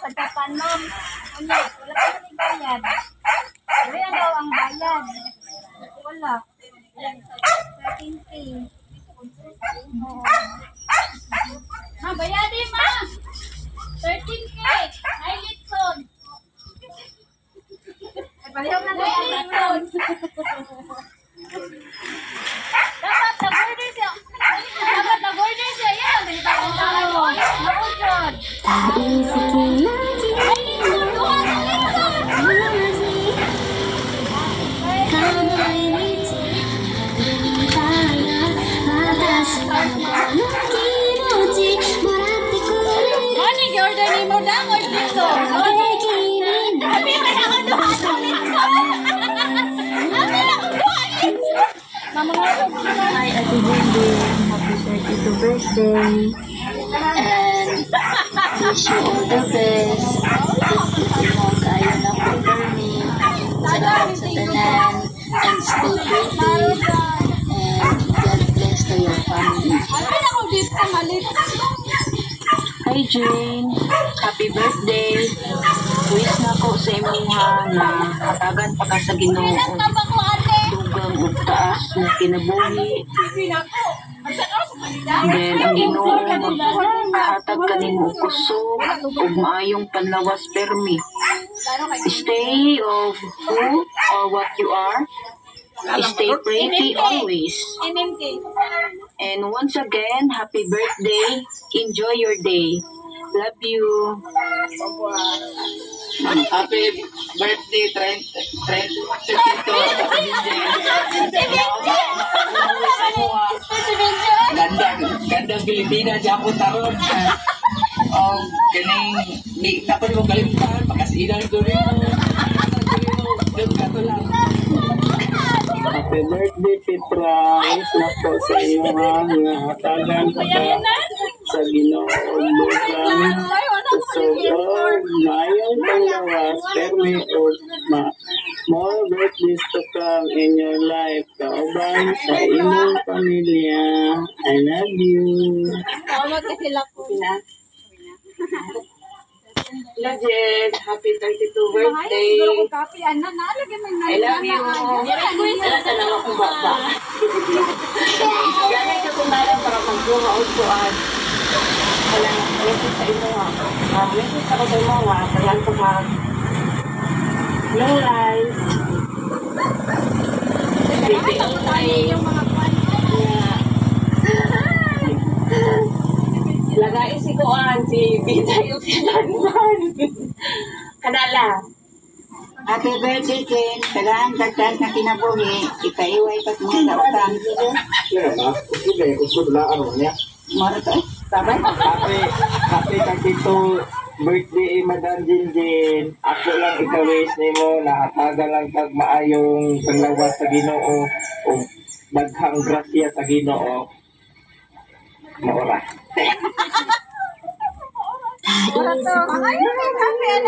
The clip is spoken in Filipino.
pagkapanom. Wala pa rin bayad. Kaya daw ang bayad. Wala. 13K. Ma, bayadin ma! 13K! Ay, litson! Palihaw na na yan, litson! Dapat nag-order siya! Dapat nag-order siya! Yan! Ganito ang tawag mo! Nag-order! Ay, litson! Duha na litson! Morning, order ni mo dang or dito? Sabi mo na ako duha ng litson! Sabi na ako duha ng litson! Hi, Ate Wendy. Happy 32nd birthday. And wish you all the best. Ipag kayo na po kami. Salamat sa tanan. And stay healthy. And God bless to your family. Sabi na ako dito, malit. Hi, Jane. Happy birthday. Wish na ko sa imuha na hatagan pa ka sa Ginoo. Tama ko, ate. Dugang ug taas na kinabuhi. Sabi na ako. Then, ang Ginoo maghatag kanimo kusog ug maayong panlawas permi. Stay of who or what you are. Stay pretty always. MMK. And once again, happy birthday. Enjoy your day. Love you. Happy birthday, 30. Gandang Pilipinas, Japon taron. Ganing, di dapat mo kalimutan, pagkasinan ko rin mo. Happy birthday, Petra. Wish na po sa iyo nga hatagan ka sa Ginoo bukan kusog mayong panglawas permi o more birthdays to come in your life kauban sa inyong pamilya. I love you. Tawag ka sila po. Legend, happy 32 birthday. Siguro ko kapi, ana, nalagyan mo yung I love you. Sana sa nawa kong baba. Ganyan ka kumalang para magbuha o suan. Wala na, message sa imo ha. Message ako sa imo ha. Kailan ko ha. Long life. yung mga kwan. Lagay si Kuan, si Bita yung sinanman. Kanala. Happy birthday, Ken. Kailangan dagdag na kinabuhi. Ikaiway pat mga kautan. Kaya ba? Sige, usod na ano niya. Mara to. Sabay. Happy 32 birthday, Madam Jinjin. Ako lang ikaw-wish nimo na hatagan lang kag maayong panglawas sa Ginoo o daghang grasya sa Ginoo. Maura. Ora to. Ay, kapi, ana.